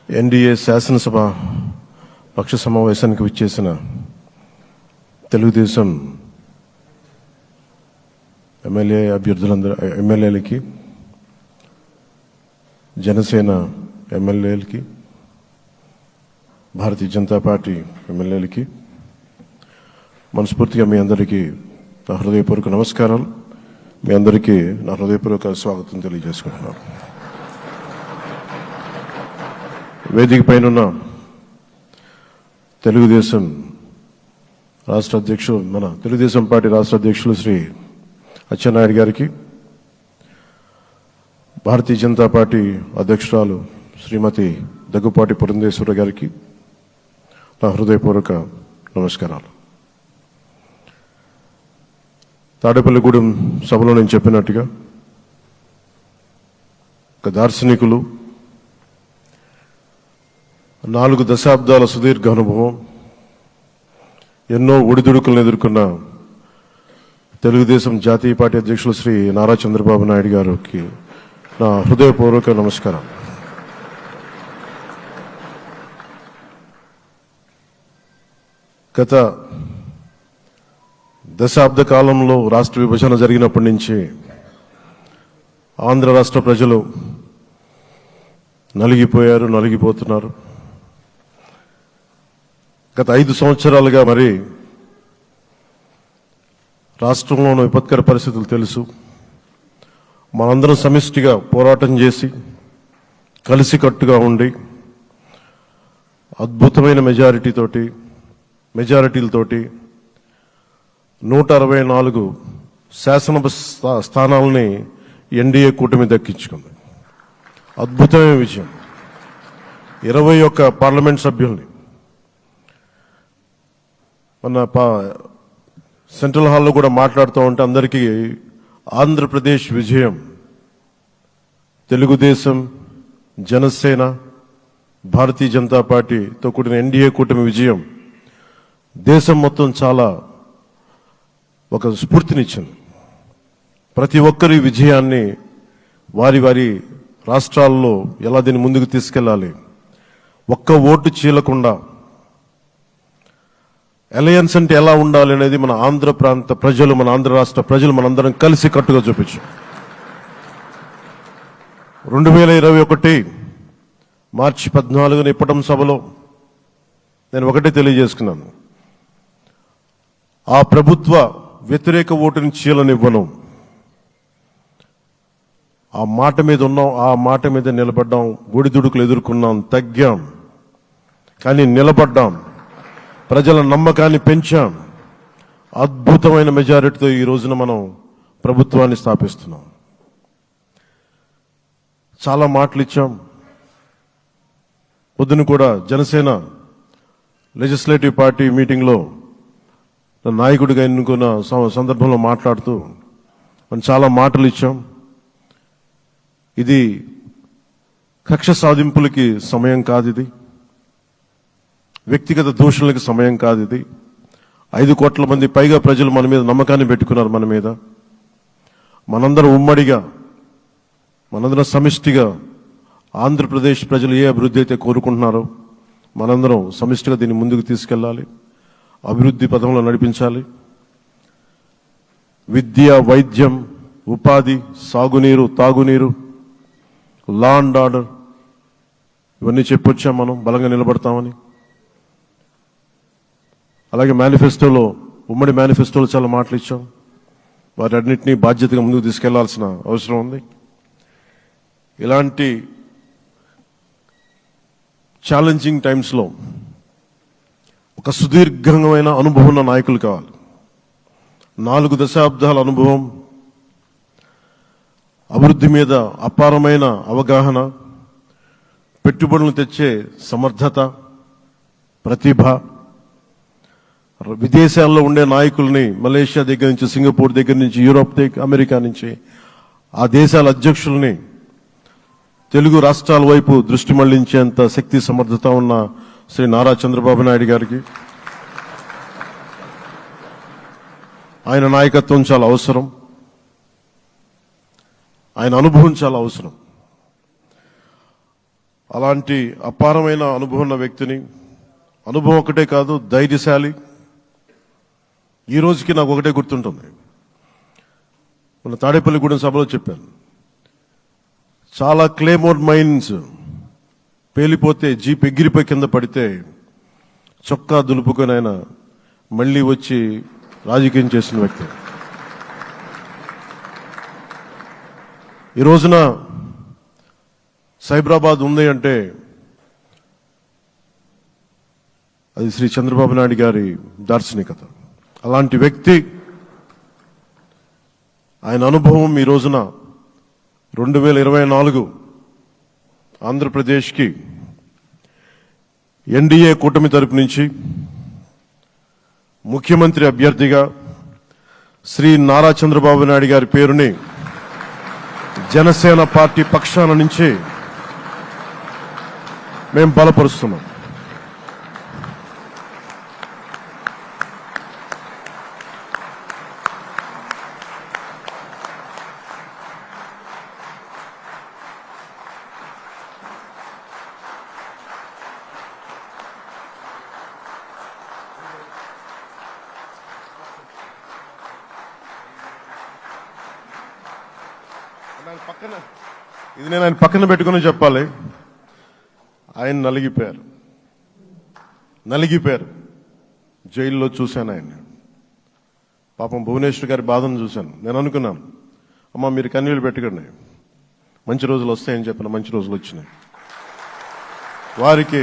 NDA శాసనసభ పక్ష సమావేశానికి విచ్చేసిన తెలుగుదేశం ఎమ్మెల్యేలకి, జనసేన ఎమ్మెల్యేలకి, భారతీయ జనతా పార్టీ ఎమ్మెల్యేలకి మనస్ఫూర్తిగా మీ అందరికీ నా హృదయపూర్వక నమస్కారాలు. మీ అందరికీ నా హృదయపూర్వక స్వాగతం తెలియజేసుకుంటున్నాను. వేదిక పైన తెలుగుదేశం రాష్ట్ర అధ్యక్షులు, మన తెలుగుదేశం పార్టీ రాష్ట్ర అధ్యక్షులు శ్రీ అచ్చెన్నాయుడు గారికి, భారతీయ జనతా పార్టీ అధ్యక్షురాలు శ్రీమతి దగ్గుపాటి పురంధేశ్వర గారికి నా హృదయపూర్వక నమస్కారాలు. తాడేపల్లిగూడెం సభలో నేను చెప్పినట్టుగా ఒక దార్శనికులు, 4 దశాబ్దాల సుదీర్ఘ అనుభవం, ఎన్నో ఒడిదుడుకులను ఎదుర్కొన్న తెలుగుదేశం జాతీయ పార్టీ అధ్యక్షులు శ్రీ నారా చంద్రబాబు నాయుడు గారికి నా హృదయపూర్వక నమస్కారం. గత దశాబ్ద కాలంలో రాష్ట్ర విభజన జరిగినప్పటి నుంచి ఆంధ్ర రాష్ట్ర ప్రజలు నలిగిపోతున్నారు. గత 5 సంవత్సరాలుగా మరి రాష్ట్రంలోని విపత్కర పరిస్థితులు తెలుసు. మనందరం సమిష్టిగా పోరాటం చేసి కలిసికట్టుగా ఉండి అద్భుతమైన మెజారిటీలతోటి 164 శాసనసభ స్థానాలని ఎన్డీఏ కూటమి దక్కించుకుంది. అద్భుతమైన విజయం. 21 పార్లమెంట్ సభ్యుల్ని మన సెంట్రల్ హాల్లో కూడా మాట్లాడుతూ ఉంటే అందరికీ ఆంధ్రప్రదేశ్ విజయం, తెలుగుదేశం, జనసేన, భారతీయ జనతా పార్టీతో కూడిన ఎన్డీఏ కూటమి విజయం దేశం మొత్తం చాలా ఒక స్ఫూర్తినిచ్చింది. ప్రతి ఒక్కరి విజయాన్ని వారి వారి రాష్ట్రాల్లో ఎలా దీన్ని ముందుకు తీసుకెళ్లాలి, ఒక్క ఓటు చీలకుండా అలయన్స్ అంటే ఎలా ఉండాలి అనేది మన ఆంధ్ర ప్రాంత ప్రజలు, మన ఆంధ్ర రాష్ట్ర ప్రజలు మనందరం కలిసి కట్టుగా చూపించాం. 2021 మార్చి 14 ఇప్పటం సభలో నేను ఒకటే తెలియజేసుకున్నాను, ఆ ప్రభుత్వ వ్యతిరేక ఓటుని చీలనివ్వను. ఆ మాట మీద ఉన్నాం, ఆ మాట మీద నిలబడ్డాం. ఒడిదుడుకులు ఎదుర్కొన్నాం, తగ్గాం, కానీ నిలబడ్డాం. ప్రజల నమ్మకాన్ని పెంచాం. అద్భుతమైన మెజారిటీతో ఈ రోజున మనం ప్రభుత్వాన్ని స్థాపిస్తున్నాం. చాలా మాటలు ఇచ్చాం. పొద్దున కూడా జనసేన లెజిస్లేటివ్ పార్టీ మీటింగ్లో నాయకుడిగా ఎన్నుకున్న సందర్భంలో మాట్లాడుతూ మనం చాలా మాటలు ఇచ్చాం. ఇది కక్ష సాధింపులకి సమయం కాదు, ఇది వ్యక్తిగత దూషణలకు సమయం కాదు. ఇది 5 కోట్ల మంది పైగా ప్రజలు మన మీద నమ్మకాన్ని పెట్టుకున్నారు. మన మీద మనందరం ఉమ్మడిగా, మనందరం సమిష్టిగా ఆంధ్రప్రదేశ్ ప్రజలు ఏ అభివృద్ధి అయితే కోరుకుంటున్నారో మనందరం సమిష్టిగా దీన్ని ముందుకు తీసుకెళ్లాలి, అభివృద్ధి పథంలో నడిపించాలి. విద్య, వైద్యం, ఉపాధి, సాగునీరు, తాగునీరు, లా అండ్ ఆర్డర్ ఇవన్నీ చెప్పొచ్చాం. మనం బలంగా నిలబడతామని. అలాగే మేనిఫెస్టోలో, ఉమ్మడి మేనిఫెస్టోలో చాలా మాటలు ఇచ్చాం. వాటన్నిటినీ బాధ్యతగా ముందుకు తీసుకెళ్లాల్సిన అవసరం ఉంది. ఇలాంటి ఛాలెంజింగ్ టైమ్స్లో ఒక సుదీర్ఘమైన అనుభవం ఉన్న నాయకులు కావాలి. 4 దశాబ్దాల అనుభవం, అభివృద్ధి మీద అపారమైన అవగాహన, పెట్టుబడులు తెచ్చే సమర్థత, ప్రతిభ. విదేశాల్లో ఉండే నాయకుల్ని, మలేషియా దగ్గర నుంచి, సింగపూర్ దగ్గర నుంచి, యూరోప్ దగ్గర, అమెరికా నుంచి, ఆ దేశాల అధ్యక్షుల్ని తెలుగు రాష్ట్రాల వైపు దృష్టి మళ్లించేంత శక్తి, సమర్థత ఉన్న శ్రీ నారా చంద్రబాబు నాయుడు గారికి ఆయన నాయకత్వం చాలా అవసరం. ఆయన అనుభవం చాలా అవసరం. అలాంటి అపారమైన అనుభవం ఉన్న వ్యక్తిని, అనుభవం ఒకటే కాదు, ధైర్యశాలి. ఈ రోజుకి నాకు ఒకటే గుర్తుంటుంది. మన తాడేపల్లిగూడెం సభలో చెప్పాను, చాలా క్లేమోర్ మైన్స్ పేలిపోతే జీప్ ఎగిరిపోయి కింద పడితే చొక్కా దులుపుకొని ఆయన మళ్ళీ వచ్చి రాజకీయం చేసిన వ్యక్తి. ఈ రోజున సైబరాబాద్ ఉంది అంటే అది శ్రీ చంద్రబాబు నాయుడు గారి దార్శనికత. అలాంటి వ్యక్తి, ఆయన అనుభవం ఈ రోజున 2024 ఆంధ్రప్రదేశ్కి ఎన్డీఏ కూటమి తరపు నుంచి ముఖ్యమంత్రి అభ్యర్థిగా శ్రీ నారా చంద్రబాబు నాయుడు గారి పేరుని జనసేన పార్టీ పక్షాన నుంచి మేము బలపరుస్తున్నాం. ఇది నేను ఆయన పక్కన పెట్టుకుని చెప్పాలి. ఆయన నలిగిపోయారు. జైల్లో చూశాను ఆయన. పాపం భువనేశ్వర్ గారి బాధను చూశాను. నేను అనుకున్నాను, అమ్మ మీరు కన్నీళ్ళు పెట్టకండి, మంచి రోజులు వస్తాయని చెప్పిన మంచి రోజులు వచ్చినాయి. వారికి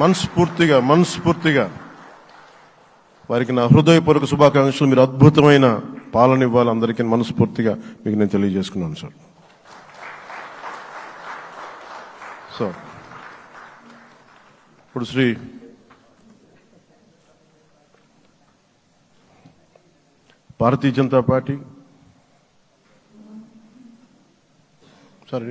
మనస్ఫూర్తిగా వారికి నా హృదయపూర్వక శుభాకాంక్షలు. మీరు అద్భుతమైన పాలన ఇవ్వాలి అందరికీ మనస్ఫూర్తిగా మీకు నేను తెలియజేసుకున్నాను సార్. సో ఇప్పుడు శ్రీ భారతీయ జనతా పార్టీ సార్